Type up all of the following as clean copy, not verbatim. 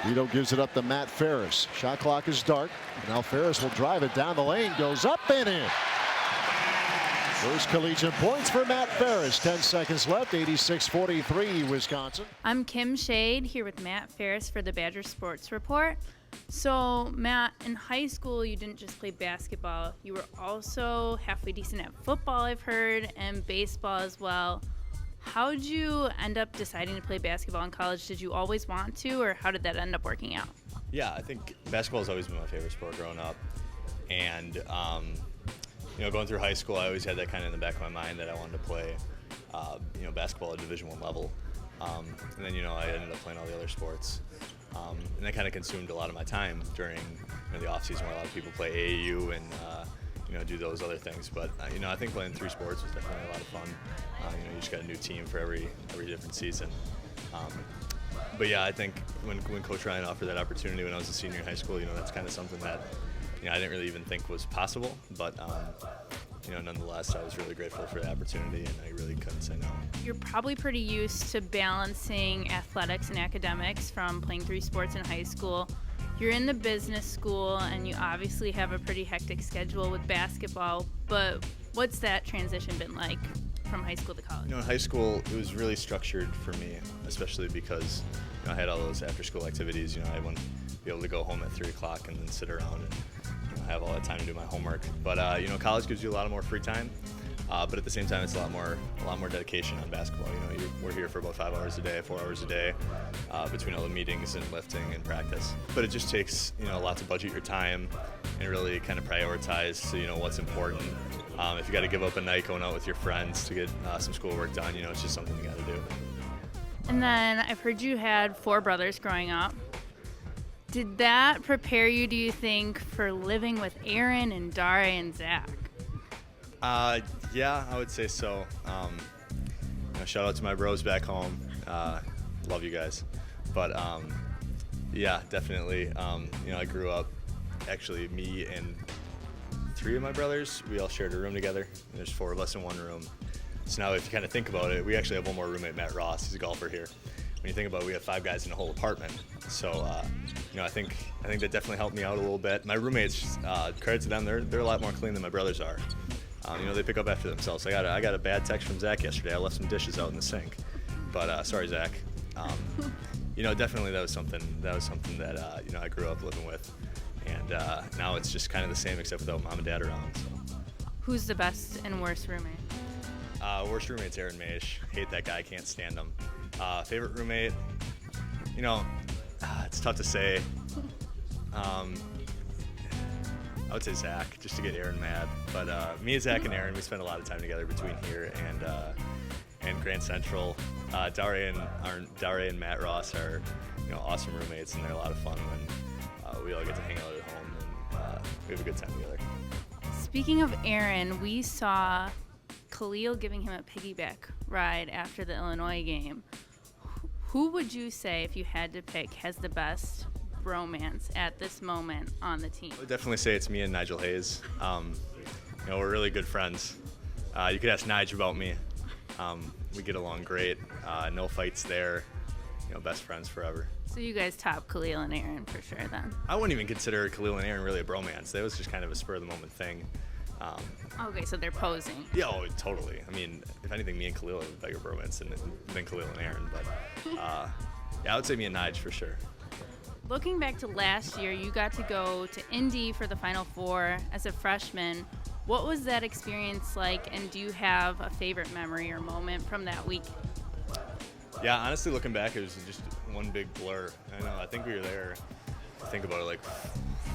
Vito gives it up to Matt Ferris. Shot clock is dark. Now Ferris will drive it down the lane, goes up and in. First collegiate points for Matt Ferris. 10 seconds left, 86-43 Wisconsin. I'm Kim Schaid here with Matt Ferris for the Badger Sports Report. So Matt, in high school you didn't just play basketball, you were also halfway decent at football, I've heard, and baseball as well. How did you end up deciding to play basketball in college? Did you always want to, or how did that end up working out? Yeah, I think basketball has always been my favorite sport growing up. And, going through high school, I always had that kind of in the back of my mind that I wanted to play, basketball at Division I level. And then, I ended up playing all the other sports. And that kind of consumed a lot of my time during the off season where a lot of people play AAU and, do those other things. But, I think playing 3 sports was definitely a lot of fun. You just got a new team for every different season. But yeah, I think when Coach Ryan offered that opportunity when I was a senior in high school, that's kind of something that, I didn't really even think was possible. But, nonetheless, I was really grateful for the opportunity, and I really couldn't say no. You're probably pretty used to balancing athletics and academics from playing 3 sports in high school. You're in the business school, and you obviously have a pretty hectic schedule with basketball, but what's that transition been like from high school to college? In high school, it was really structured for me, especially because I had all those after-school activities. I wouldn't be able to go home at 3 o'clock and then sit around and have all that time to do my homework. But college gives you a lot more free time. But at the same time, it's a lot more dedication on basketball. We're here for about 5 hours a day, 4 hours a day, between all the meetings and lifting and practice. But it just takes a lot to budget your time and really kind of prioritize what's important. If you got to give up a night going out with your friends to get some schoolwork done, it's just something you got to do. And then I've heard you had 4 brothers growing up. Did that prepare you, do you think, for living with Aaron and Dare and Zach? Yeah, I would say so. Shout out to my bros back home. Love you guys. But yeah, definitely. I grew up, actually, me and 3 of my brothers, we all shared a room together. And there's 4 of us in one room. So now if you kind of think about it, we actually have one more roommate, Matt Ross. He's a golfer here. When you think about it, we have 5 guys in a whole apartment. So, I think that definitely helped me out a little bit. My roommates, credit to them, they're a lot more clean than my brothers are. They pick up after themselves. I got a bad text from Zach yesterday. I left some dishes out in the sink, but sorry, Zach. Definitely that was something that I grew up living with, and now it's just kind of the same except without mom and dad around. So. Who's the best and worst roommate? Worst roommate's Aaron Maish. Hate that guy. Can't stand him. Favorite roommate? It's tough to say. I would say Zach, just to get Aaron mad. But me, Zach, and Aaron, we spend a lot of time together between here and Grand Central. Dare and Matt Ross are awesome roommates, and they're a lot of fun when we all get to hang out at home and we have a good time together. Speaking of Aaron, we saw Khalil giving him a piggyback ride after the Illinois game. Who would you say, if you had to pick, has the best bromance at this moment on the team? I would definitely say it's me and Nigel Hayes. We're really good friends. You could ask Nigel about me. We get along great. No fights there. Best friends forever. So you guys top Khalil and Aaron for sure then? I wouldn't even consider Khalil and Aaron really a bromance. That was just kind of a spur of the moment thing. Okay, so they're posing. Yeah, totally. I mean, if anything, me and Khalil have a bigger bromance than Khalil and Aaron. But yeah, I would say me and Nige for sure. Looking back to last year, you got to go to Indy for the Final Four as a freshman. What was that experience like, and do you have a favorite memory or moment from that week? Yeah, honestly, looking back, it was just one big blur. I think we were there, think about it, like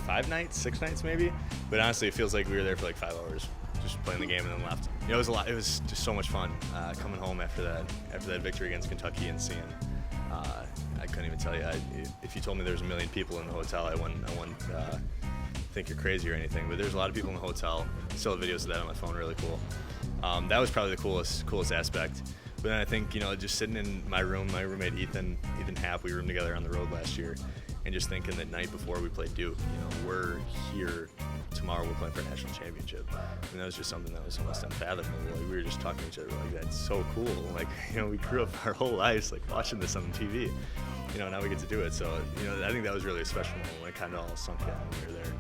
5 nights, 6 nights maybe. But honestly, it feels like we were there for like 5 hours, just playing the game and then left. It was a lot. It was just so much fun coming home after that victory against Kentucky and seeing. I couldn't even tell you. If you told me there was 1 million people in the hotel, I wouldn't think you're crazy or anything. But there's a lot of people in the hotel. Still have videos of that on my phone. Really cool. That was probably the coolest aspect. But then I think, just sitting in my room, my roommate Ethan Happ, we roomed together on the road last year, and just thinking that night before we played Duke, we're here tomorrow, we're playing for a national championship. And that was just something that was almost unfathomable. Like, we were just talking to each other like, that's so cool. Like, we grew up our whole lives like watching this on TV. now we get to do it. So, I think that was really a special moment when it kind of all sunk in when we were there.